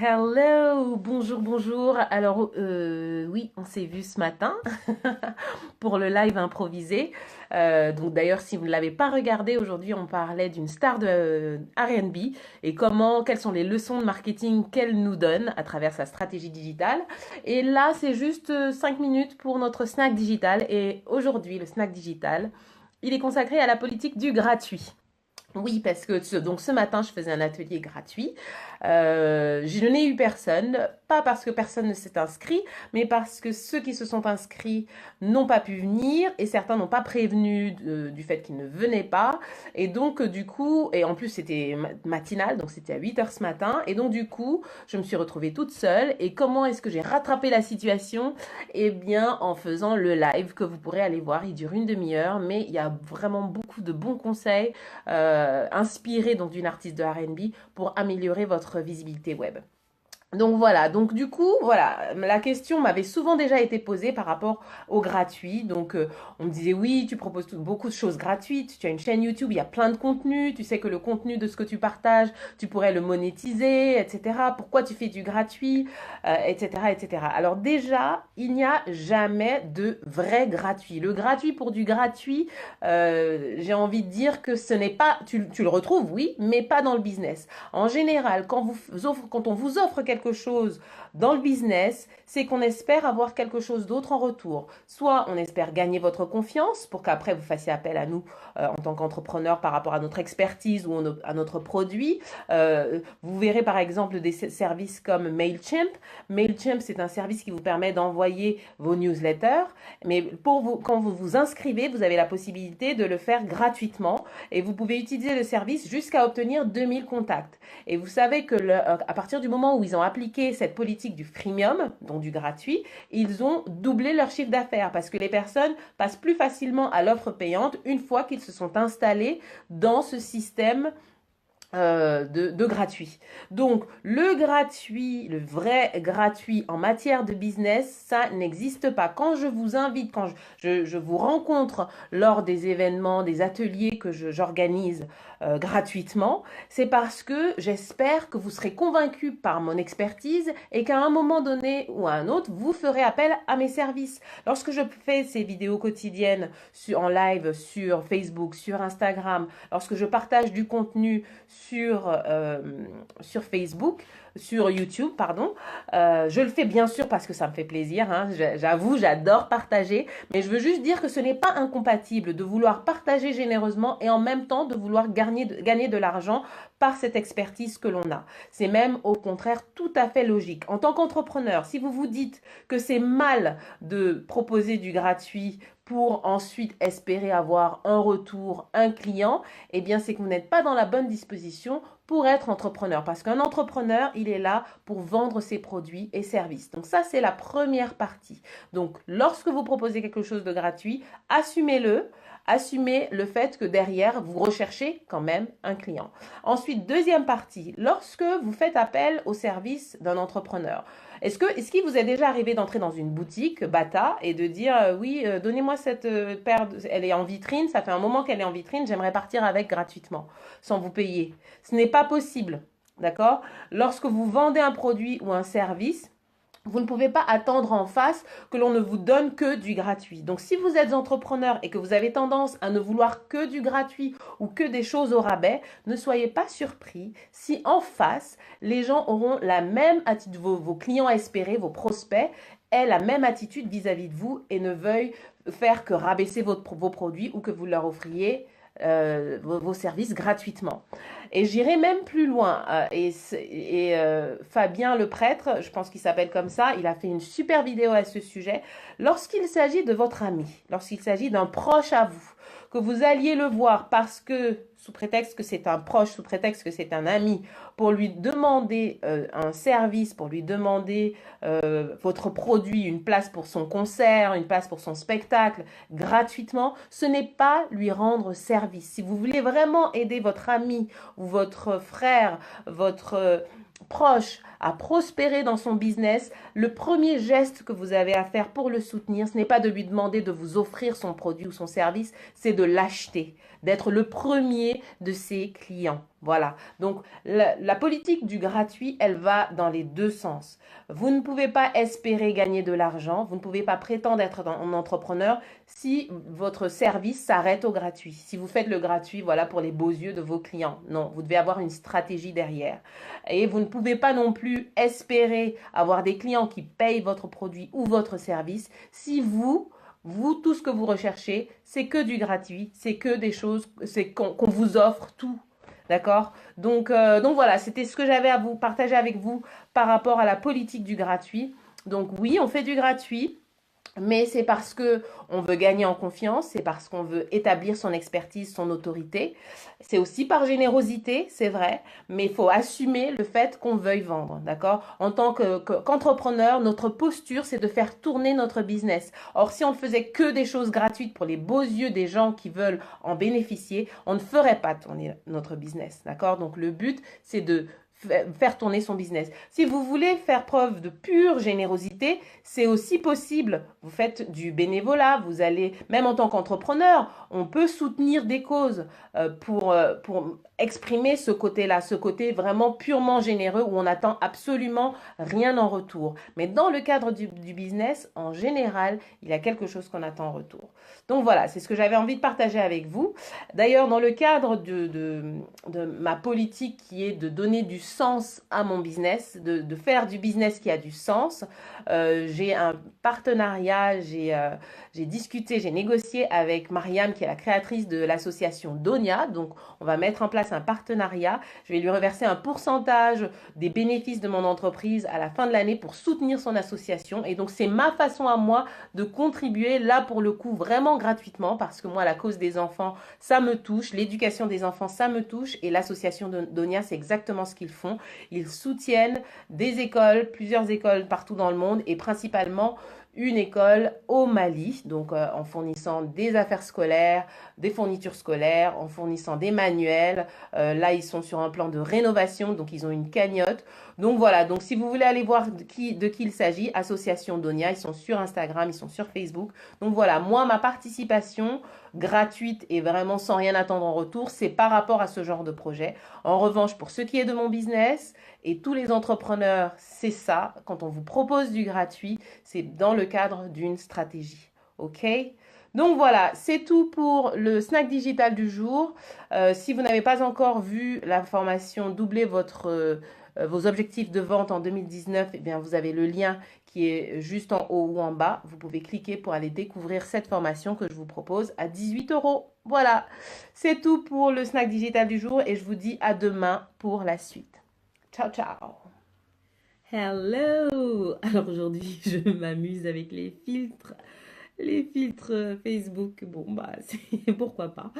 Hello, bonjour, bonjour. Alors, oui, on s'est vu ce matin pour le live improvisé. Donc, d'ailleurs, si vous ne l'avez pas regardé, aujourd'hui, on parlait d'une star de R&B et quelles sont les leçons de marketing qu'elle nous donne à travers sa stratégie digitale. Et là, c'est juste 5 minutes pour notre snack digital. Et aujourd'hui, le snack digital, il est consacré à la politique du gratuit. Oui, parce que donc ce matin, je faisais un atelier gratuit. Je n'ai eu personne, pas parce que personne ne s'est inscrit, mais parce que ceux qui se sont inscrits n'ont pas pu venir et certains n'ont pas prévenu du fait qu'ils ne venaient pas. Et donc, du coup, et en plus, c'était matinal, donc c'était à 8 heures ce matin. Et donc, du coup, je me suis retrouvée toute seule. Et comment est-ce que j'ai rattrapé la situation? Eh bien, en faisant le live que vous pourrez aller voir. Il dure une demi-heure, mais il y a vraiment beaucoup de bons conseils inspiré donc d'une artiste de R&B pour améliorer votre visibilité web. Donc voilà, donc du coup, voilà, la question m'avait souvent déjà été posée par rapport au gratuit. Donc on me disait oui, tu proposes beaucoup de choses gratuites, tu as une chaîne YouTube, il y a plein de contenus, tu sais que le contenu de ce que tu partages, tu pourrais le monétiser, etc. Pourquoi tu fais du gratuit, etc., etc. Alors déjà, il n'y a jamais de vrai gratuit. Le gratuit pour du gratuit, j'ai envie de dire que ce n'est pas, tu le retrouves, oui, mais pas dans le business. En général, quand on vous offre quelque chose dans le business, c'est qu'on espère avoir quelque chose d'autre en retour. Soit on espère gagner votre confiance pour qu'après vous fassiez appel à nous en tant qu'entrepreneur par rapport à notre expertise ou à notre produit. Vous verrez par exemple des services comme Mailchimp. Mailchimp, c'est un service qui vous permet d'envoyer vos newsletters, mais quand vous vous inscrivez, vous avez la possibilité de le faire gratuitement et vous pouvez utiliser le service jusqu'à obtenir 2000 contacts. Et vous savez que à partir du moment où ils ont appliqué cette politique du freemium, donc du gratuit, ils ont doublé leur chiffre d'affaires parce que les personnes passent plus facilement à l'offre payante une fois qu'ils se sont installés dans ce système de gratuit. Donc, le gratuit, le vrai gratuit en matière de business, ça n'existe pas. Quand je vous invite, quand je vous rencontre lors des événements, des ateliers que j'organise gratuitement, c'est parce que j'espère que vous serez convaincus par mon expertise et qu'à un moment donné ou à un autre, vous ferez appel à mes services. Lorsque je fais ces vidéos quotidiennes en live sur Facebook, sur Instagram, lorsque je partage du contenu sur Facebook, sur YouTube, pardon. Je le fais bien sûr parce que ça me fait plaisir, hein. J'avoue, j'adore partager, mais je veux juste dire que ce n'est pas incompatible de vouloir partager généreusement et en même temps de vouloir gagner de l'argent par cette expertise que l'on a. C'est même au contraire tout à fait logique. En tant qu'entrepreneur, si vous vous dites que c'est mal de proposer du gratuit pour ensuite espérer avoir un retour, un client, eh bien c'est que vous n'êtes pas dans la bonne disposition pour être entrepreneur. Parce qu'un entrepreneur, il est là pour vendre ses produits et services. Donc ça, c'est la première partie. Donc lorsque vous proposez quelque chose de gratuit, assumez-le. Assumez le fait que derrière, vous recherchez quand même un client. Ensuite, deuxième partie, lorsque vous faites appel au service d'un entrepreneur, est-ce qu'il vous est déjà arrivé d'entrer dans une boutique Bata et de dire oui, donnez-moi cette paire, elle est en vitrine, ça fait un moment qu'elle est en vitrine, j'aimerais partir avec gratuitement, sans vous payer. Ce n'est pas possible, d'accord? Lorsque vous vendez un produit ou un service, vous ne pouvez pas attendre en face que l'on ne vous donne que du gratuit. Donc si vous êtes entrepreneur et que vous avez tendance à ne vouloir que du gratuit ou que des choses au rabais, ne soyez pas surpris si en face, les gens auront la même attitude, vos clients espérés, vos prospects, aient la même attitude vis-à-vis de vous et ne veuillent faire que rabaisser vos produits ou que vous leur offriez vos services gratuitement. Et j'irai même plus loin. Fabien le prêtre, je pense qu'il s'appelle comme ça, il a fait une super vidéo à ce sujet. Lorsqu'il s'agit de votre ami, lorsqu'il s'agit d'un proche à vous, que vous alliez le voir parce que, sous prétexte que c'est un proche, sous prétexte que c'est un ami, pour lui demander un service, pour lui demander votre produit, une place pour son concert, une place pour son spectacle, gratuitement, ce n'est pas lui rendre service. Si vous voulez vraiment aider votre ami ou votre frère, votre proche à prospérer dans son business, le premier geste que vous avez à faire pour le soutenir, ce n'est pas de lui demander de vous offrir son produit ou son service, c'est de l'acheter, d'être le premier de ses clients. Voilà. Donc, la politique du gratuit, elle va dans les deux sens. Vous ne pouvez pas espérer gagner de l'argent, vous ne pouvez pas prétendre être un entrepreneur si votre service s'arrête au gratuit. Si vous faites le gratuit, voilà, pour les beaux yeux de vos clients. Non, vous devez avoir une stratégie derrière. Et vous ne pouvez pas non plus espérer avoir des clients qui payent votre produit ou votre service si vous, tout ce que vous recherchez, c'est que du gratuit, c'est que des choses, c'est qu'on vous offre tout. D'accord? Donc voilà, c'était ce que j'avais à vous partager avec vous par rapport à la politique du gratuit. Donc oui, on fait du gratuit. Mais c'est parce que on veut gagner en confiance, c'est parce qu'on veut établir son expertise, son autorité. C'est aussi par générosité, c'est vrai, mais il faut assumer le fait qu'on veuille vendre, d'accord? En tant qu'entrepreneur, notre posture, c'est de faire tourner notre business. Or, si on ne faisait que des choses gratuites pour les beaux yeux des gens qui veulent en bénéficier, on ne ferait pas tourner notre business, d'accord? Donc, le but, c'est de faire tourner son business. Si vous voulez faire preuve de pure générosité, c'est aussi possible. Vous faites du bénévolat, vous allez, même en tant qu'entrepreneur, on peut soutenir des causes pour exprimer ce côté-là, ce côté vraiment purement généreux où on n'attend absolument rien en retour. Mais dans le cadre du business, en général, il y a quelque chose qu'on attend en retour. Donc voilà, c'est ce que j'avais envie de partager avec vous. D'ailleurs, dans le cadre de ma politique qui est de donner du sens à mon business, de faire du business qui a du sens, j'ai un partenariat, j'ai discuté, j'ai négocié avec Mariam qui est la créatrice de l'association Donia. Donc on va mettre en place un partenariat. Je vais lui reverser un pourcentage des bénéfices de mon entreprise à la fin de l'année pour soutenir son association. Et donc c'est ma façon à moi de contribuer là pour le coup vraiment gratuitement parce que moi la cause des enfants ça me touche, l'éducation des enfants ça me touche et l'association Donia c'est exactement ce qu'ils font. Ils soutiennent des écoles, plusieurs écoles partout dans le monde et principalement une école au Mali, donc en fournissant des affaires scolaires, des fournitures scolaires, en fournissant des manuels. Là, ils sont sur un plan de rénovation, donc ils ont une cagnotte. Donc voilà, donc si vous voulez aller voir de qui il s'agit, Association Donia, ils sont sur Instagram, ils sont sur Facebook. Donc voilà, moi, ma participation gratuite et vraiment sans rien attendre en retour, c'est par rapport à ce genre de projet. En revanche, pour ce qui est de mon business et tous les entrepreneurs, c'est ça. Quand on vous propose du gratuit, c'est dans le cadre d'une stratégie. OK? Donc voilà, c'est tout pour le snack digital du jour. Si vous n'avez pas encore vu la formation doubler vos objectifs de vente en 2019, eh bien, vous avez le lien qui est juste en haut ou en bas. Vous pouvez cliquer pour aller découvrir cette formation que je vous propose à 18 euros. Voilà, c'est tout pour le snack digital du jour et je vous dis à demain pour la suite. Ciao, ciao. Hello! Alors aujourd'hui, je m'amuse avec les filtres. Les filtres Facebook, bon bah c'est pourquoi pas.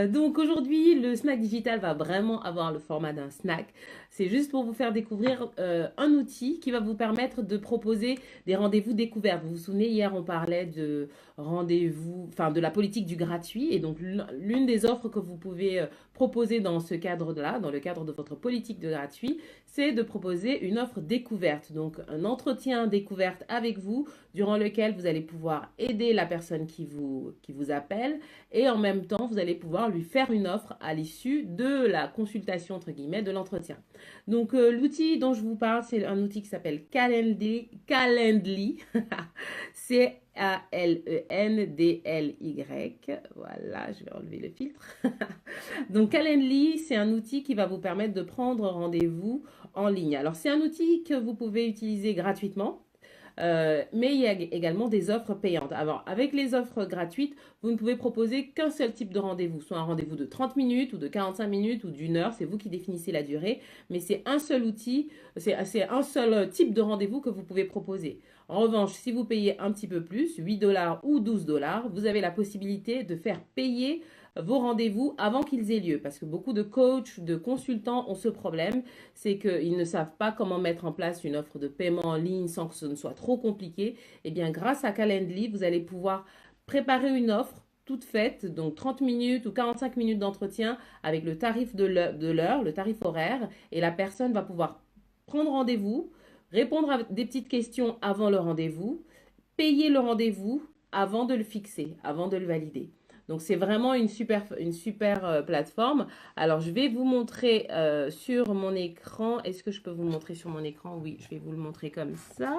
Donc aujourd'hui, le snack digital va vraiment avoir le format d'un snack. C'est juste pour vous faire découvrir un outil qui va vous permettre de proposer des rendez-vous découvertes. Vous vous souvenez, hier on parlait de rendez-vous, enfin de la politique du gratuit. Et donc l'une des offres que vous pouvez proposer dans ce cadre-là, dans le cadre de votre politique de gratuit, c'est de proposer une offre découverte. Donc un entretien découverte avec vous durant lequel vous allez pouvoir aider la personne qui vous appelle et en même temps, vous allez pouvoir lui faire une offre à l'issue de la consultation, entre guillemets, de l'entretien. Donc, l'outil dont je vous parle, c'est un outil qui s'appelle Calendly. Calendly. Calendly. Voilà, je vais enlever le filtre. Donc, Calendly, c'est un outil qui va vous permettre de prendre rendez-vous en ligne. Alors, c'est un outil que vous pouvez utiliser gratuitement. Mais il y a également des offres payantes. Alors, avec les offres gratuites, vous ne pouvez proposer qu'un seul type de rendez-vous, soit un rendez-vous de 30 minutes ou de 45 minutes ou d'une heure, c'est vous qui définissez la durée, mais c'est un seul outil, c'est un seul type de rendez-vous que vous pouvez proposer. En revanche, si vous payez un petit peu plus, 8 dollars ou 12 dollars, vous avez la possibilité de faire payer vos rendez-vous avant qu'ils aient lieu. Parce que beaucoup de coachs, de consultants ont ce problème, c'est qu'ils ne savent pas comment mettre en place une offre de paiement en ligne sans que ce ne soit trop compliqué. Eh bien, grâce à Calendly, vous allez pouvoir préparer une offre toute faite, donc 30 minutes ou 45 minutes d'entretien avec le tarif de l'heure, le tarif horaire, et la personne va pouvoir prendre rendez-vous, répondre à des petites questions avant le rendez-vous, payer le rendez-vous avant de le fixer, avant de le valider. Donc, c'est vraiment une super plateforme. Alors, je vais vous montrer sur mon écran. Est-ce que je peux vous montrer sur mon écran? Oui, je vais vous le montrer comme ça.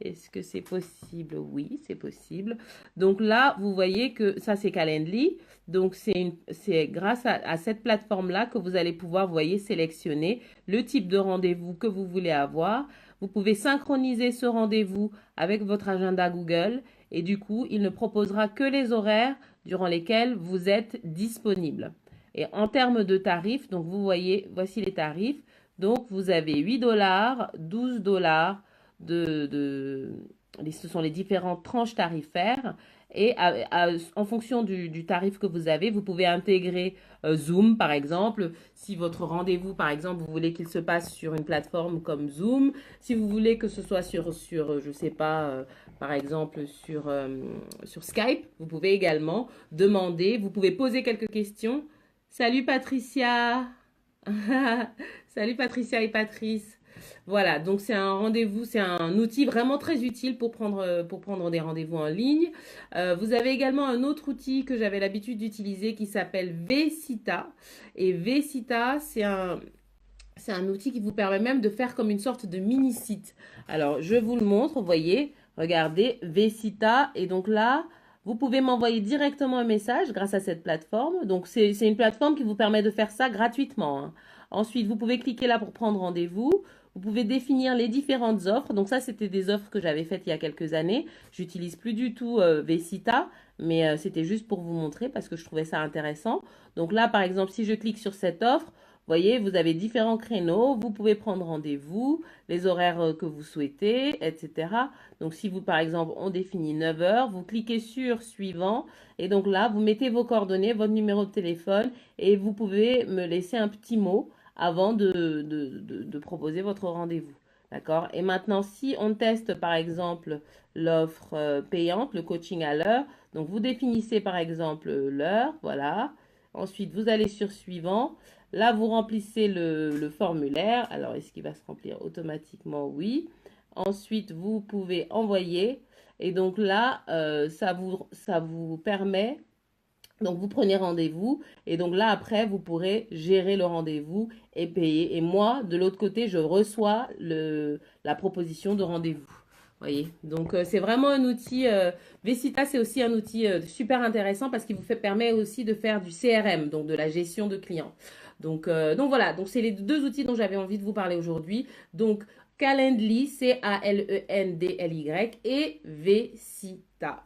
Est-ce que c'est possible? Oui, c'est possible. Donc là, vous voyez que ça, c'est Calendly. Donc, c'est grâce à cette plateforme-là que vous allez pouvoir, vous voyez, sélectionner le type de rendez-vous que vous voulez avoir. Vous pouvez synchroniser ce rendez-vous avec votre agenda Google et du coup, il ne proposera que les horaires durant lesquels vous êtes disponible. Et en termes de tarifs, donc vous voyez, voici les tarifs. Donc, vous avez 8 dollars, 12 dollars, ce sont les différentes tranches tarifaires. Et en fonction du tarif que vous avez, vous pouvez intégrer Zoom, par exemple. Si votre rendez-vous, par exemple, vous voulez qu'il se passe sur une plateforme comme Zoom, si vous voulez que ce soit sur je sais pas, par exemple, sur Skype, vous pouvez également demander, vous pouvez poser quelques questions. Salut Patricia! Salut Patricia et Patrice! Voilà, donc c'est un rendez-vous, c'est un outil vraiment très utile pour prendre des rendez-vous en ligne. Vous avez également un autre outil que j'avais l'habitude d'utiliser qui s'appelle Vcita. Et Vcita, c'est un outil qui vous permet même de faire comme une sorte de mini-site. Alors, je vous le montre, vous voyez, regardez, Vcita. Et donc là, vous pouvez m'envoyer directement un message grâce à cette plateforme. Donc, c'est une plateforme qui vous permet de faire ça gratuitement, hein. Ensuite, vous pouvez cliquer là pour prendre rendez-vous. Vous pouvez définir les différentes offres. Donc ça, c'était des offres que j'avais faites il y a quelques années. J'utilise plus du tout Vcita, mais c'était juste pour vous montrer parce que je trouvais ça intéressant. Donc là, par exemple, si je clique sur cette offre, vous voyez, vous avez différents créneaux. Vous pouvez prendre rendez-vous, les horaires que vous souhaitez, etc. Donc si vous, par exemple, on définit 9 heures, vous cliquez sur suivant. Et donc là, vous mettez vos coordonnées, votre numéro de téléphone et vous pouvez me laisser un petit mot avant de proposer votre rendez-vous. D'accord? Et maintenant, si on teste par exemple l'offre payante, le coaching à l'heure, donc vous définissez par exemple l'heure, voilà. Ensuite, vous allez sur suivant. Là, vous remplissez le formulaire. Alors, est-ce qu'il va se remplir automatiquement? Oui. Ensuite, vous pouvez envoyer. Et donc là, ça vous permet. Donc, vous prenez rendez-vous et donc là, après, vous pourrez gérer le rendez-vous et payer. Et moi, de l'autre côté, je reçois la proposition de rendez-vous. Voyez, donc c'est vraiment un outil. Vcita, c'est aussi un outil super intéressant parce qu'il permet aussi de faire du CRM, donc de la gestion de clients. Donc voilà, donc c'est les deux outils dont j'avais envie de vous parler aujourd'hui. Donc Calendly, Calendly et Vcita.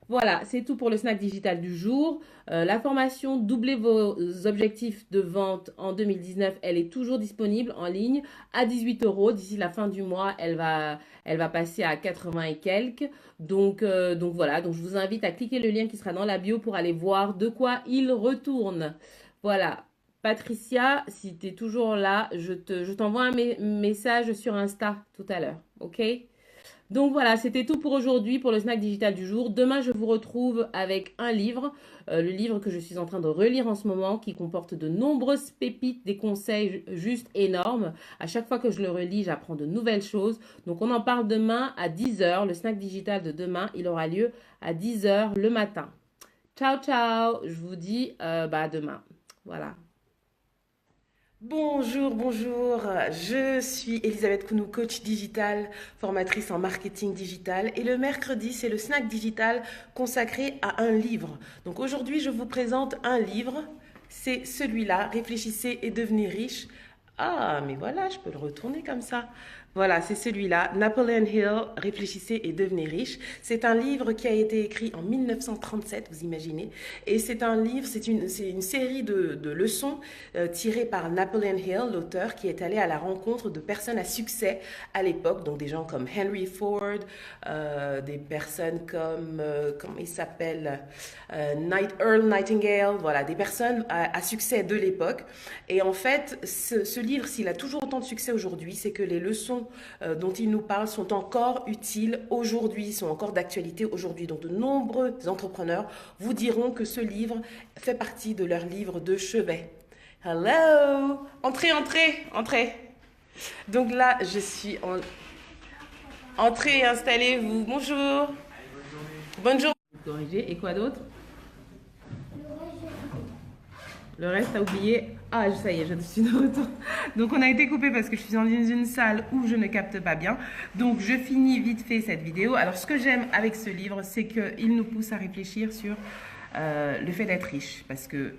Voilà, c'est tout pour le snack digital du jour. La formation Doubler vos objectifs de vente en 2019, elle est toujours disponible en ligne à 18 euros. D'ici la fin du mois, elle va passer à 80 et quelques. Donc voilà, donc je vous invite à cliquer le lien qui sera dans la bio pour aller voir de quoi il retourne. Voilà. Patricia, si tu es toujours là, je t'envoie un message sur Insta tout à l'heure. OK? Donc voilà, c'était tout pour aujourd'hui, pour le snack digital du jour. Demain, je vous retrouve avec un livre, le livre que je suis en train de relire en ce moment, qui comporte de nombreuses pépites, des conseils juste énormes. À chaque fois que je le relis, j'apprends de nouvelles choses. Donc on en parle demain à 10 heures. Le snack digital de demain, il aura lieu à 10 heures le matin. Ciao, ciao. Je vous dis à demain. Voilà. Bonjour, bonjour, je suis Elisabeth Kounou, coach digital, formatrice en marketing digital et le mercredi c'est le snack digital consacré à un livre. Donc aujourd'hui je vous présente un livre, c'est celui-là, Réfléchissez et devenez riche. Ah mais voilà, je peux le retourner comme ça. Voilà, c'est celui-là, Napoleon Hill, Réfléchissez et devenez riche. C'est un livre qui a été écrit en 1937, vous imaginez. Et c'est un livre, c'est une série de leçons tirées par Napoleon Hill, l'auteur, qui est allé à la rencontre de personnes à succès à l'époque. Donc des gens comme Henry Ford, des personnes comme, comment il s'appelle, Earl Nightingale, voilà, des personnes à succès de l'époque. Et en fait, ce livre, s'il a toujours autant de succès aujourd'hui, c'est que les leçons dont il nous parle sont encore utiles aujourd'hui, sont encore d'actualité aujourd'hui. Donc de nombreux entrepreneurs vous diront que ce livre fait partie de leur livre de chevet. Hello! Entrez, entrez, entrez. Donc là, je suis en... Entrez, installez-vous. Bonjour. Bonne journée. Corriger. Et quoi d'autre? Le reste, t'as oublié. Ah, ça y est, je suis de retour. Donc, on a été coupé parce que je suis dans une salle où je ne capte pas bien. Donc, je finis vite fait cette vidéo. Alors, ce que j'aime avec ce livre, c'est qu'il nous pousse à réfléchir sur le fait d'être riche. Parce que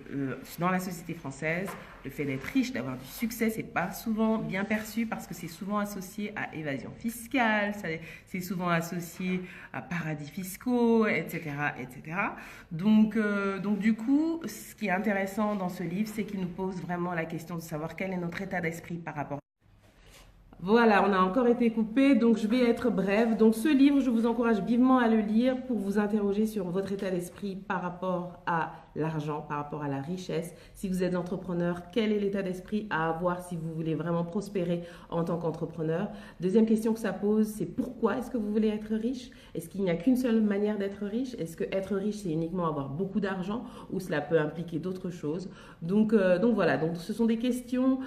dans la société française, le fait d'être riche, d'avoir du succès, c'est pas souvent bien perçu parce que c'est souvent associé à évasion fiscale, c'est souvent associé à paradis fiscaux, etc., etc. Donc, du coup, ce qui est intéressant dans ce livre, c'est qu'il nous pose vraiment la question de savoir quel est notre état d'esprit par rapport. Voilà, on a encore été coupé, donc je vais être brève. Donc ce livre, je vous encourage vivement à le lire pour vous interroger sur votre état d'esprit par rapport à l'argent, par rapport à la richesse. Si vous êtes entrepreneur, quel est l'état d'esprit à avoir si vous voulez vraiment prospérer en tant qu'entrepreneur? Deuxième question que ça pose, c'est pourquoi est-ce que vous voulez être riche? Est-ce qu'il n'y a qu'une seule manière d'être riche? Est-ce que être riche, c'est uniquement avoir beaucoup d'argent ou cela peut impliquer d'autres choses? Donc voilà, donc ce sont des questions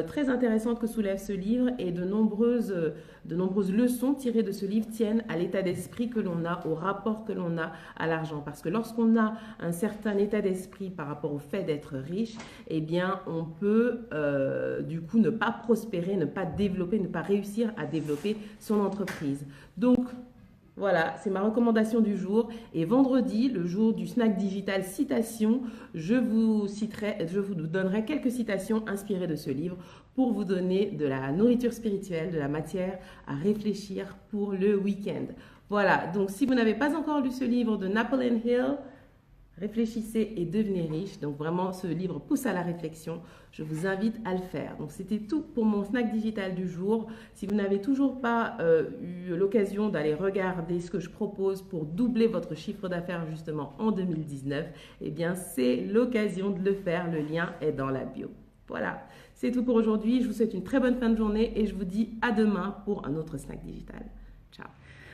très intéressantes que soulève ce livre et de nombreuses leçons tirées de ce livre tiennent à l'état d'esprit que l'on a, au rapport que l'on a à l'argent. Parce que lorsqu'on a un certain état d'esprit par rapport au fait d'être riche, eh bien, on peut du coup ne pas prospérer, ne pas développer, ne pas réussir à développer son entreprise. Donc, voilà, c'est ma recommandation du jour. Et vendredi, le jour du snack digital citation, je vous donnerai quelques citations inspirées de ce livre pour vous donner de la nourriture spirituelle, de la matière à réfléchir pour le week-end. Voilà, donc si vous n'avez pas encore lu ce livre de Napoleon Hill, Réfléchissez et devenez riche. Donc vraiment, ce livre pousse à la réflexion. Je vous invite à le faire. Donc c'était tout pour mon snack digital du jour. Si vous n'avez toujours pas eu l'occasion d'aller regarder ce que je propose pour doubler votre chiffre d'affaires justement en 2019, eh bien c'est l'occasion de le faire. Le lien est dans la bio. Voilà, c'est tout pour aujourd'hui. Je vous souhaite une très bonne fin de journée et je vous dis à demain pour un autre snack digital. Ciao.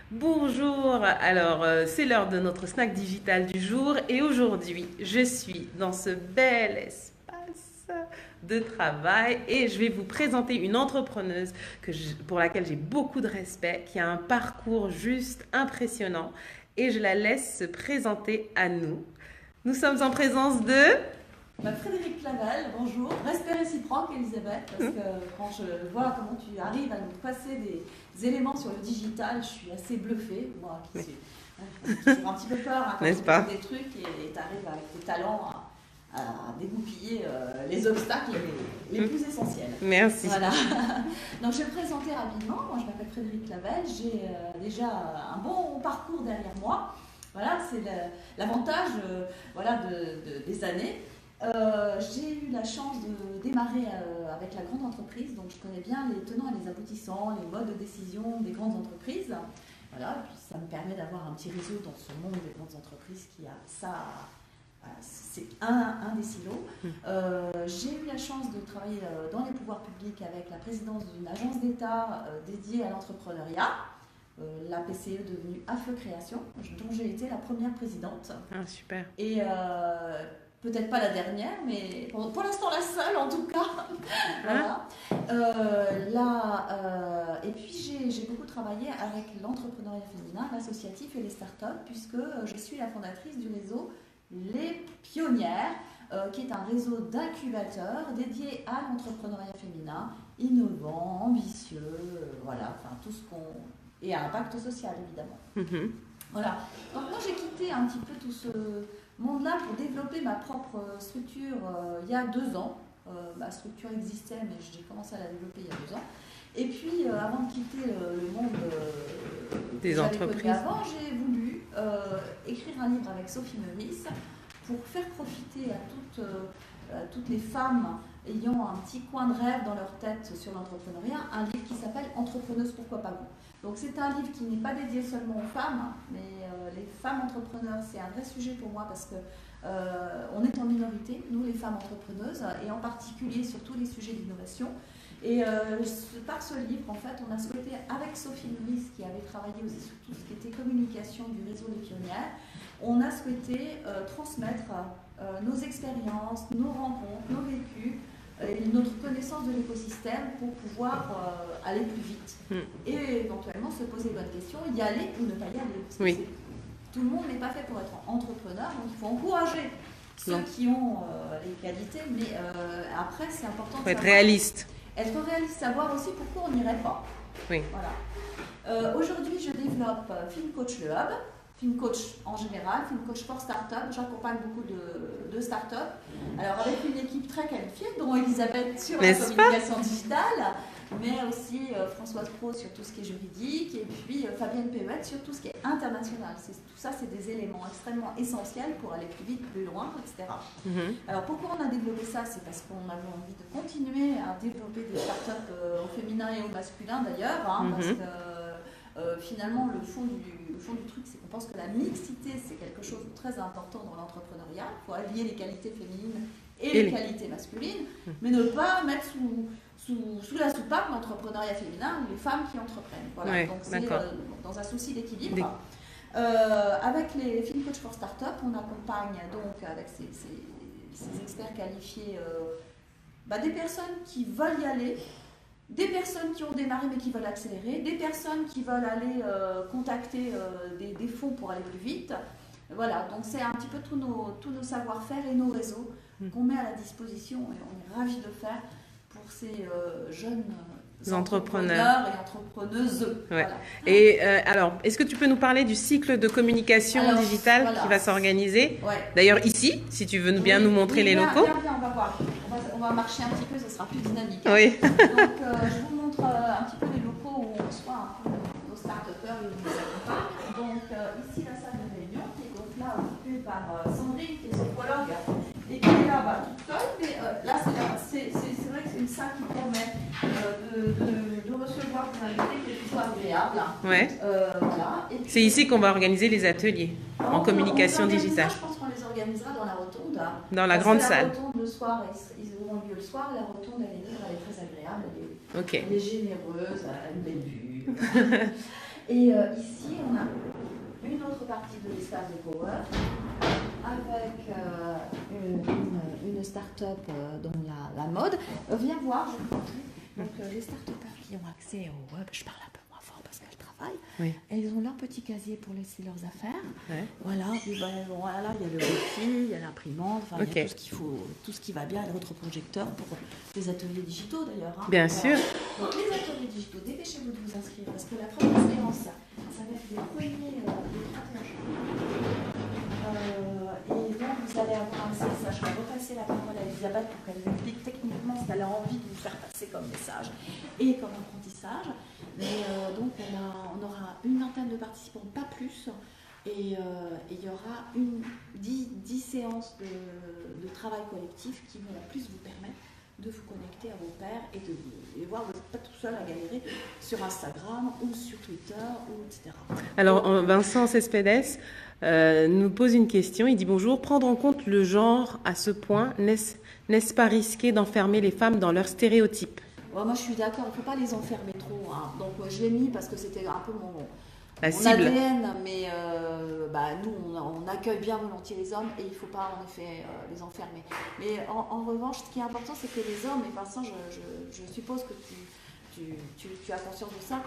Bonjour, alors c'est l'heure de notre snack digital du jour et aujourd'hui je suis dans ce bel espace de travail et je vais vous présenter une entrepreneuse pour laquelle j'ai beaucoup de respect, qui a un parcours juste impressionnant et je la laisse se présenter à nous. Nous sommes en présence de... Frédéric Clavel, bonjour. Respect réciproque, Elisabeth, parce que quand je vois comment tu arrives à nous passer des éléments sur le digital, je suis assez bluffée. Moi qui suis un petit peu peur quand tu fais des trucs et tu arrives avec tes talents à dégoupiller les obstacles les plus essentiels. Merci. Voilà. Donc je vais me présenter rapidement. Moi je m'appelle Frédéric Clavel, j'ai déjà un bon parcours derrière moi. Voilà, c'est l'avantage des années. J'ai eu la chance de démarrer avec la grande entreprise, donc je connais bien les tenants et les aboutissants, les modes de décision des grandes entreprises. Voilà, et puis ça me permet d'avoir un petit réseau dans ce monde des grandes entreprises qui a ça. C'est un des silos. J'ai eu la chance de travailler dans les pouvoirs publics avec la présidence d'une agence d'État dédiée à l'entrepreneuriat. La PCE devenue AFE Création, dont j'ai été la première présidente. Ah, super. Et peut-être pas la dernière, mais pour l'instant la seule en tout cas. Voilà. Et puis j'ai beaucoup travaillé avec l'entrepreneuriat féminin, l'associatif et les startups, puisque je suis la fondatrice du réseau Les Pionnières, qui est un réseau d'incubateurs dédié à l'entrepreneuriat féminin, innovant, ambitieux, voilà, enfin tout ce qu'on... et à impact social évidemment. Voilà. Donc moi j'ai quitté un petit peu tout ce monde-là pour développer ma propre structure il y a 2 ans. Ma structure existait, mais j'ai commencé à la développer il y a 2 ans. Et puis, avant de quitter le monde des entreprises, avant, j'ai voulu écrire un livre avec Sophie Meurice pour faire profiter à toutes les femmes ayant un petit coin de rêve dans leur tête sur l'entrepreneuriat, un livre qui s'appelle Entrepreneuse, pourquoi pas vous. Donc c'est un livre qui n'est pas dédié seulement aux femmes, mais les femmes entrepreneurs, c'est un vrai sujet pour moi parce que on est en minorité, nous les femmes entrepreneuses, et en particulier sur tous les sujets d'innovation. Et par ce livre, en fait, on a souhaité, avec Sophie Meurice, qui avait travaillé aussi sur tout ce qui était communication du réseau Les Pionnières, on a souhaité transmettre nos expériences, nos rencontres, nos vécus, et notre connaissance de l'écosystème pour pouvoir aller plus vite et éventuellement se poser les bonnes questions, y aller ou ne pas y aller. Parce que tout le monde n'est pas fait pour être entrepreneur, donc il faut encourager ceux qui ont les qualités, mais après c'est important faut être réaliste. Être réaliste, savoir aussi pourquoi on n'irait pas. Oui. Voilà. Aujourd'hui, je développe FinCoach le Hub, FinCoach en général, FinCoach for Startup. J'accompagne beaucoup de startups. Alors avec une équipe très qualifiée, dont Elisabeth sur la communication digitale, mais aussi Françoise Pro sur tout ce qui est juridique, et puis Fabienne Péouette sur tout ce qui est international. Tout ça, c'est des éléments extrêmement essentiels pour aller plus vite, plus loin, etc. Alors pourquoi on a développé ça? C'est parce qu'on avait envie de continuer à développer des startups au féminin et au masculin d'ailleurs, parce que finalement le fond du truc, c'est qu'on pense que la mixité, c'est quelque chose de très important dans l'entrepreneuriat. Il faut allier les qualités féminines et les qualités masculines, mais ne pas mettre sous la soupape l'entrepreneuriat féminin ou les femmes qui entreprennent. Voilà. Ouais, donc c'est dans un souci d'équilibre. Avec les FinCoach for Startup, on accompagne donc avec ces experts qualifiés des personnes qui veulent y aller, des personnes qui ont démarré mais qui veulent accélérer, des personnes qui veulent aller contacter des fonds pour aller plus vite. Voilà, donc c'est un petit peu tous nos savoir-faire et nos réseaux qu'on met à la disposition, et on est ravis de faire pour ces jeunes entrepreneurs et entrepreneuses. Ouais. Voilà. Et alors, est-ce que tu peux nous parler du cycle de communication digitale qui va s'organiser? D'ailleurs ici, si tu veux bien nous montrer les locaux. Bien, on va voir. On va marcher un petit peu, ce sera plus dynamique. Oui. Donc je vous montre un petit peu les locaux où on reçoit un peu nos start-upers et où nous accompagnent. Donc ici, la salle de réunion qui est donc là occupée par Sandrine, qui est sophrologue et qui est là toute seule. Mais là, c'est vrai que c'est une salle qui permet de recevoir des invités qui soient agréables. Ouais. Voilà. C'est ici qu'on va organiser les ateliers en communication digitale. Je pense qu'on les organisera dans la rotonde. Dans la grande salle. La rotonde le soir, ils auront lieu le soir. La rotonde, elle est très agréable. Elle est généreuse, elle a une belle vue. Et ici, on a une autre partie de l'espace de Power avec une start-up dont la mode. Viens voir, je vais vous montrer. Donc les start-upers qui ont accès au web, je parle un peu moins fort parce qu'elles travaillent, elles ont leur petit casier pour laisser leurs affaires. Voilà, puis voilà, il y a le wifi, il y a l'imprimante, il y a tout ce qu'il faut, tout ce qui va bien, l'autre projecteur pour les ateliers digitaux d'ailleurs. Bien sûr. Donc les ateliers digitaux, dépêchez-vous de vous inscrire parce que la première séance, ça va être les premiers 31 jours. Et donc vous allez avoir accès à ça. Je vais repasser la parole à Elisabeth pour qu'elle vous explique techniquement ce qu'elle a envie de vous faire passer comme message et comme apprentissage. Mais donc on aura une vingtaine de participants, pas plus. Et il y aura 10 séances de travail collectif qui vont en plus vous permettre de vous connecter à vos pairs et voir que vous n'êtes pas tout seul à galérer sur Instagram ou sur Twitter, etc. Alors Vincent Cespedes nous pose une question. Il dit bonjour, prendre en compte le genre à ce point, n'est-ce pas risqué d'enfermer les femmes dans leurs stéréotypes? Moi je suis d'accord, il ne faut pas les enfermer trop. Donc je l'ai mis parce que c'était un peu mon ADN, mais nous on accueille bien volontiers les hommes et il ne faut pas en effet les enfermer. Mais en revanche, ce qui est important, c'est que les hommes, et Vincent, je suppose que tu as conscience de ça,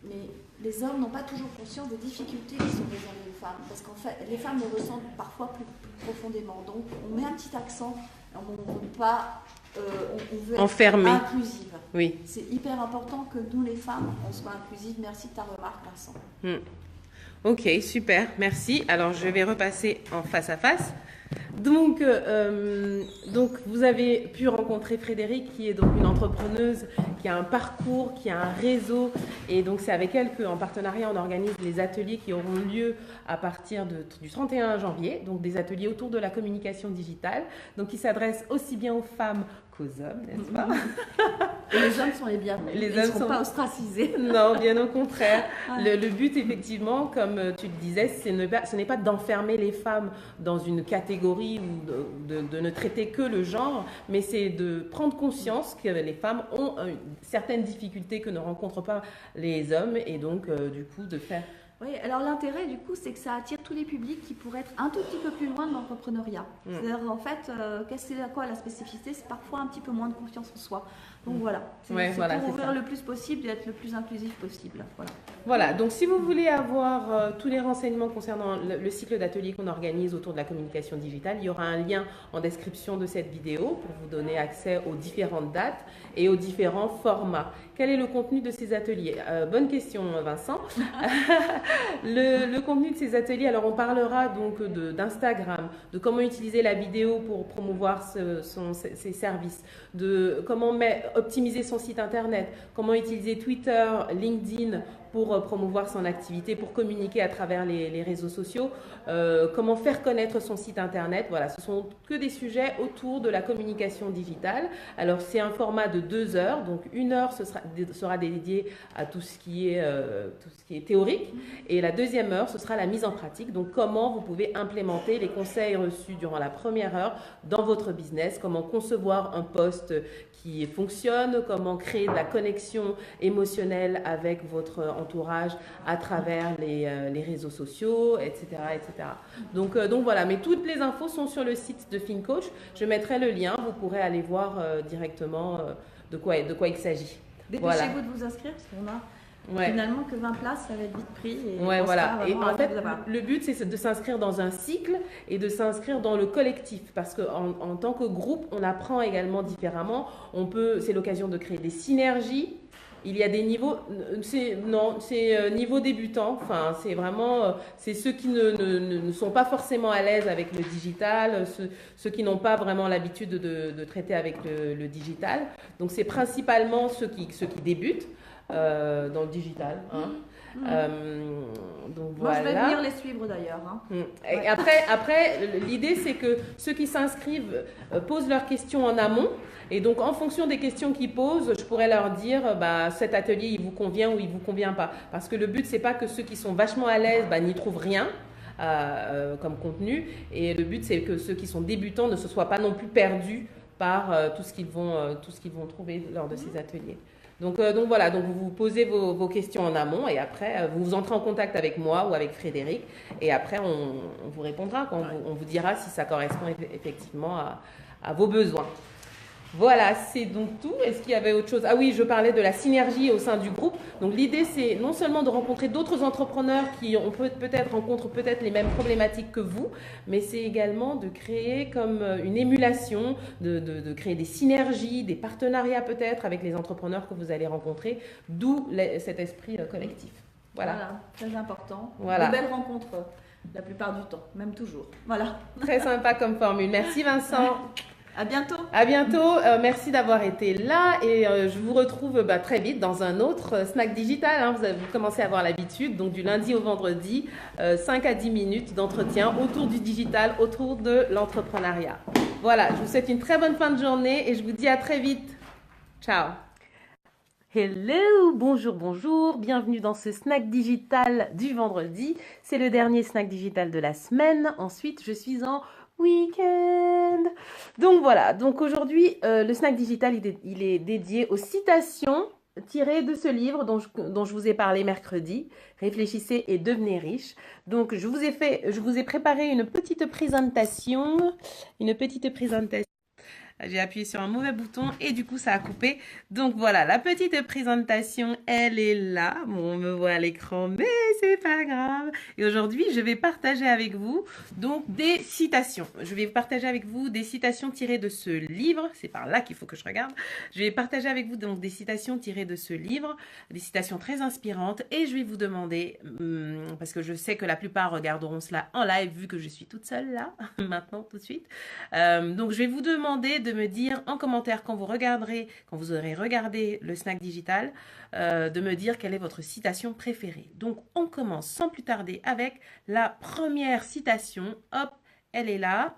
mais les hommes n'ont pas toujours conscience des difficultés qui sont réservées aux femmes, parce qu'en fait, les femmes le ressentent parfois plus profondément. Donc on met un petit accent, on ne veut pas... on veut enfermer. Être inclusive. Oui. C'est hyper important que nous, les femmes, on soit inclusives. Merci de ta remarque, Vincent. Ok, super, merci. Alors, je vais repasser en face à face. Donc, vous avez pu rencontrer Frédéric, qui est donc une entrepreneuse, qui a un parcours, qui a un réseau. Et donc, c'est avec elle qu'en partenariat, on organise les ateliers qui auront lieu à partir du 31 janvier. Donc, des ateliers autour de la communication digitale. Donc, qui s'adressent aussi bien aux femmes qu'aux hommes, n'est-ce pas? Et les hommes sont les bienvenus. Ils ne seront pas ostracisés. Non, bien au contraire. Le but, effectivement, comme tu le disais, ce n'est pas d'enfermer les femmes dans une catégorie ou de ne traiter que le genre, mais c'est de prendre conscience que les femmes ont certaines difficultés que ne rencontrent pas les hommes et donc, du coup, de faire Oui, alors l'intérêt du coup, c'est que ça attire tous les publics qui pourraient être un tout petit peu plus loin de l'entrepreneuriat. C'est-à-dire en fait, qu'est-ce que quoi la spécificité? C'est parfois un petit peu moins de confiance en soi. Donc voilà, c'est voilà, pour c'est ouvrir ça. le plus possible et être le plus inclusif possible. Voilà. Voilà, donc si vous voulez avoir tous les renseignements concernant le cycle d'ateliers qu'on organise autour de la communication digitale, il y aura un lien en description de cette vidéo pour vous donner accès aux différentes dates et aux différents formats. Quel est le contenu de ces ateliers? Bonne question, Vincent. Le contenu de ces ateliers, alors on parlera donc d'Instagram, de comment utiliser la vidéo pour promouvoir ses services, de comment optimiser son site internet, comment utiliser Twitter, LinkedIn pour promouvoir son activité, pour communiquer à travers les réseaux sociaux, comment faire connaître son site internet. Voilà, ce sont que des sujets autour de la communication digitale. Alors c'est un format de 2 heures, donc 1 heure sera dédiée à tout ce qui est théorique, et la deuxième heure ce sera la mise en pratique. Donc comment vous pouvez implémenter les conseils reçus durant la première heure dans votre business, comment concevoir un post qui fonctionne, comment créer de la connexion émotionnelle avec votre entourage à travers les réseaux sociaux, etc. etc. Donc voilà, mais toutes les infos sont sur le site de FinCoach. Je mettrai le lien, vous pourrez aller voir directement de quoi il s'agit. Dépêchez-vous de vous inscrire parce qu'on a finalement que 20 places, ça va être vite pris. Et voilà. Et en fait, le but, c'est de s'inscrire dans un cycle et de s'inscrire dans le collectif. Parce qu'en tant que groupe, on apprend également différemment. C'est l'occasion de créer des synergies. Il y a des niveaux, c'est niveau débutant, enfin c'est vraiment, c'est ceux qui ne sont pas forcément à l'aise avec le digital, ceux qui n'ont pas vraiment l'habitude de traiter avec le digital. Donc c'est principalement ceux qui débutent dans le digital. Hein. Donc moi, voilà. je vais venir les suivre d'ailleurs. Hein. Et après l'idée c'est que ceux qui s'inscrivent posent leurs questions en amont. Et donc, en fonction des questions qu'ils posent, je pourrais leur dire, cet atelier, il vous convient ou il ne vous convient pas. Parce que le but, c'est pas que ceux qui sont vachement à l'aise n'y trouvent rien comme contenu. Et le but, c'est que ceux qui sont débutants ne se soient pas non plus perdus par tout ce qu'ils vont trouver lors de ces ateliers. Donc voilà, donc vous posez vos questions en amont et après, vous entrez en contact avec moi ou avec Frédéric. Et après, on vous répondra, on vous dira si ça correspond effectivement à vos besoins. Voilà, c'est donc tout. Est-ce qu'il y avait autre chose? Ah oui, je parlais de la synergie au sein du groupe. Donc l'idée, c'est non seulement de rencontrer d'autres entrepreneurs qui rencontrent peut-être les mêmes problématiques que vous, mais c'est également de créer comme une émulation, de créer des synergies, des partenariats peut-être avec les entrepreneurs que vous allez rencontrer, d'où cet esprit collectif. Voilà, très important. Voilà. De belles rencontres la plupart du temps, même toujours. Voilà. Très sympa comme formule. Merci Vincent. À bientôt. À bientôt. Merci d'avoir été là et je vous retrouve très vite dans un autre snack digital. Hein. Vous commencez à avoir l'habitude, donc du lundi au vendredi, 5 à 10 minutes d'entretien autour du digital, autour de l'entrepreneuriat. Voilà, je vous souhaite une très bonne fin de journée et je vous dis à très vite. Ciao. Hello, bonjour, bienvenue dans ce snack digital du vendredi. C'est le dernier snack digital de la semaine. Ensuite, je suis en week-end. Donc voilà, donc aujourd'hui, le snack digital, il est dédié aux citations tirées de ce livre dont je vous ai parlé mercredi, Réfléchissez et devenez riche. Donc je vous ai préparé une petite présentation. J'ai appuyé sur un mauvais bouton et du coup ça a coupé. Donc voilà, la petite présentation, elle est là. Bon, on me voit à l'écran, mais c'est pas grave. Et aujourd'hui, je vais partager avec vous donc des citations. Je vais partager avec vous des citations tirées de ce livre. C'est par là qu'il faut que je regarde. Je vais partager avec vous donc des citations tirées de ce livre, des citations très inspirantes. Et je vais vous demander, parce que je sais que la plupart regarderont cela en live vu que je suis toute seule là, maintenant, tout de suite. Donc je vais vous demander de me dire en commentaire quand vous aurez regardé le snack digital, de me dire quelle est votre citation préférée. Donc on commence sans plus tarder avec la première citation. Hop, elle est là.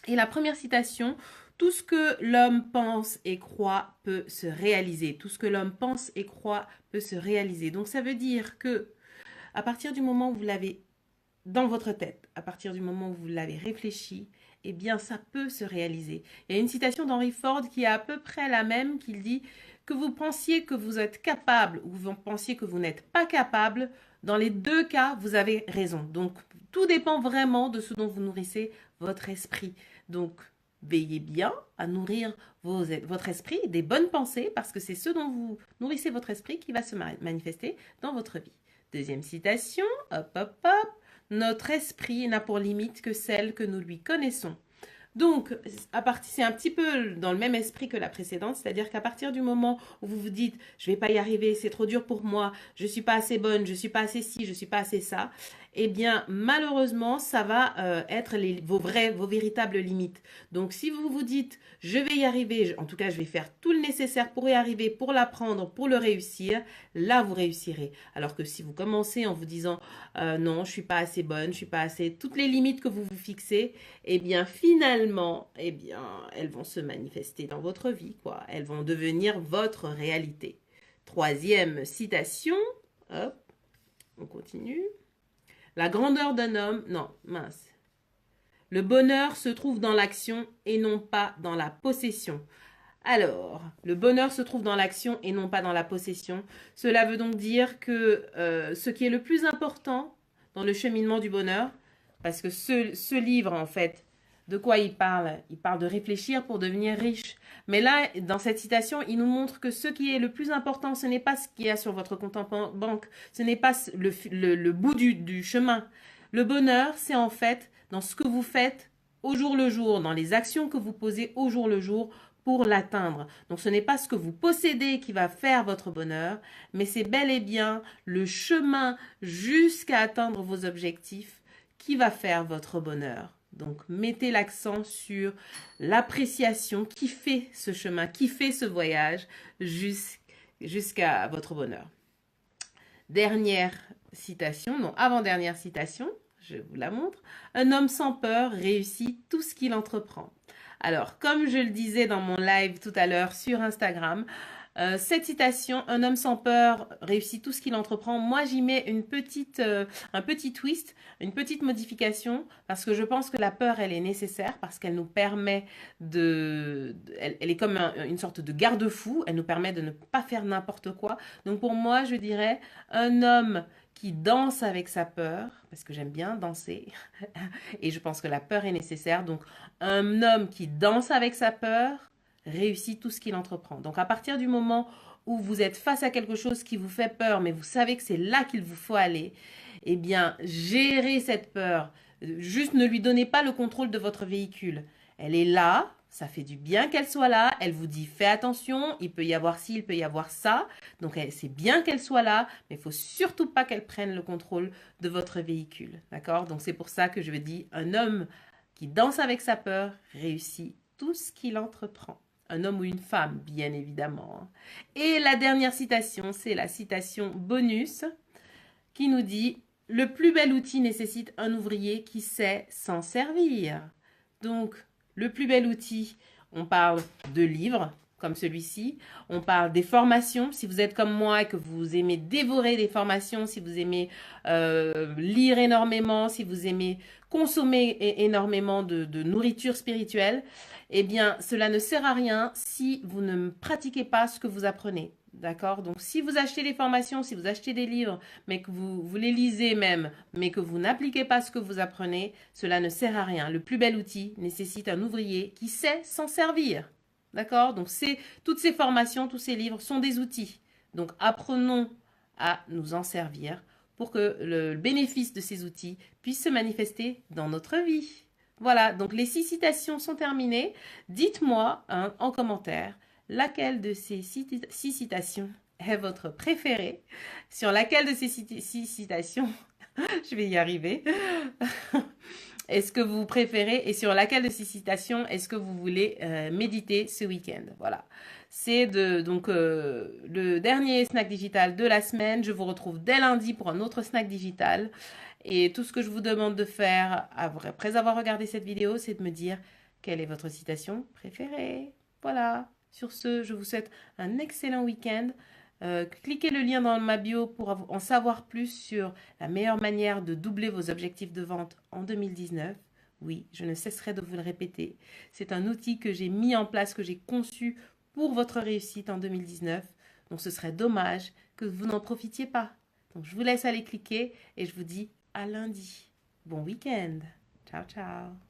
Et la première citation: tout ce que l'homme pense et croit peut se réaliser. Tout ce que l'homme pense et croit peut se réaliser. Donc ça veut dire que à partir du moment où vous l'avez dans votre tête, à partir du moment où vous l'avez réfléchi, eh bien, ça peut se réaliser. Il y a une citation d'Henry Ford qui est à peu près la même, qui dit Que vous pensiez que vous êtes capable ou vous pensiez que vous n'êtes pas capable, dans les deux cas, vous avez raison. Donc, tout dépend vraiment de ce dont vous nourrissez votre esprit. Donc, veillez bien à nourrir votre esprit des bonnes pensées parce que c'est ce dont vous nourrissez votre esprit qui va se manifester dans votre vie. Deuxième citation, hop, hop, hop. Notre esprit n'a pour limite que celle que nous lui connaissons. Donc, c'est un petit peu dans le même esprit que la précédente, c'est-à-dire qu'à partir du moment où vous vous dites « je vais pas y arriver, c'est trop dur pour moi, je suis pas assez bonne, je suis pas assez ci, je suis pas assez ça », eh bien, malheureusement, ça va être vos véritables limites. Donc, si vous vous dites « je vais y arriver, en tout cas, je vais faire tout le nécessaire pour y arriver, pour l'apprendre, pour le réussir », là, vous réussirez. Alors que si vous commencez en vous disant non, je suis pas assez bonne, je suis pas assez… » Toutes les limites que vous vous fixez, eh bien, finalement, eh bien, elles vont se manifester dans votre vie, quoi. Elles vont devenir votre réalité. Troisième citation, hop, on continue. La grandeur d'un homme, non, mince. Le bonheur se trouve dans l'action et non pas dans la possession. Alors, le bonheur se trouve dans l'action et non pas dans la possession. Cela veut donc dire que ce qui est le plus important dans le cheminement du bonheur, parce que ce livre, en fait, de quoi il parle? Il parle de réfléchir pour devenir riche. Mais là, dans cette citation, il nous montre que ce qui est le plus important, ce n'est pas ce qu'il y a sur votre compte en banque, ce n'est pas le bout du chemin. Le bonheur, c'est en fait dans ce que vous faites au jour le jour, dans les actions que vous posez au jour le jour pour l'atteindre. Donc ce n'est pas ce que vous possédez qui va faire votre bonheur, mais c'est bel et bien le chemin jusqu'à atteindre vos objectifs qui va faire votre bonheur. Donc, mettez l'accent sur l'appréciation qui fait ce chemin, qui fait ce voyage jusqu'à votre bonheur. Dernière citation, non, avant-dernière citation, je vous la montre. Un homme sans peur réussit tout ce qu'il entreprend. Alors, comme je le disais dans mon live tout à l'heure sur Instagram, cette citation, un homme sans peur réussit tout ce qu'il entreprend. Moi, j'y mets un petit twist, une petite modification, parce que je pense que la peur, elle est nécessaire, parce qu'elle nous permet elle est comme une sorte de garde-fou, elle nous permet de ne pas faire n'importe quoi. Donc pour moi, je dirais un homme qui danse avec sa peur, parce que j'aime bien danser, et je pense que la peur est nécessaire. Donc un homme qui danse avec sa peur réussit tout ce qu'il entreprend. Donc à partir du moment où vous êtes face à quelque chose qui vous fait peur, mais vous savez que c'est là qu'il vous faut aller, eh bien, gérez cette peur. Juste ne lui donnez pas le contrôle de votre véhicule. Elle est là, ça fait du bien qu'elle soit là, elle vous dit fais attention, il peut y avoir ci, il peut y avoir ça. Donc c'est bien qu'elle soit là, mais il ne faut surtout pas qu'elle prenne le contrôle de votre véhicule. D'accord? Donc c'est pour ça que je veux dire, un homme qui danse avec sa peur réussit tout ce qu'il entreprend. Un homme ou une femme, bien évidemment. Et la dernière citation, c'est la citation bonus qui nous dit « Le plus bel outil nécessite un ouvrier qui sait s'en servir ». Donc, le plus bel outil, on parle de livres comme celui-ci, on parle des formations. Si vous êtes comme moi et que vous aimez dévorer des formations, si vous aimez lire énormément, si vous aimez consommer énormément de nourriture spirituelle, eh bien, cela ne sert à rien si vous ne pratiquez pas ce que vous apprenez. D'accord? Donc, si vous achetez des formations, si vous achetez des livres, mais que vous les lisez même, mais que vous n'appliquez pas ce que vous apprenez, cela ne sert à rien. Le plus bel outil nécessite un ouvrier qui sait s'en servir. D'accord? Donc, toutes ces formations, tous ces livres sont des outils. Donc, apprenons à nous en servir pour que le bénéfice de ces outils puisse se manifester dans notre vie. Voilà, donc les 6 citations sont terminées. Dites-moi en commentaire laquelle de ces 6 citations est votre préférée. Sur laquelle de ces 6 citations, je vais y arriver, est-ce que vous préférez et sur laquelle de ces citations est-ce que vous voulez méditer ce week-end? Voilà. C'est donc le dernier snack digital de la semaine. Je vous retrouve dès lundi pour un autre snack digital. Et tout ce que je vous demande de faire après avoir regardé cette vidéo, c'est de me dire quelle est votre citation préférée. Voilà. Sur ce, je vous souhaite un excellent week-end. Cliquez le lien dans ma bio pour en savoir plus sur la meilleure manière de doubler vos objectifs de vente en 2019. Oui, je ne cesserai de vous le répéter. C'est un outil que j'ai mis en place, que j'ai conçu pour votre réussite en 2019. Donc ce serait dommage que vous n'en profitiez pas. Donc je vous laisse aller cliquer et je vous dis à lundi. Bon week-end. Ciao, ciao.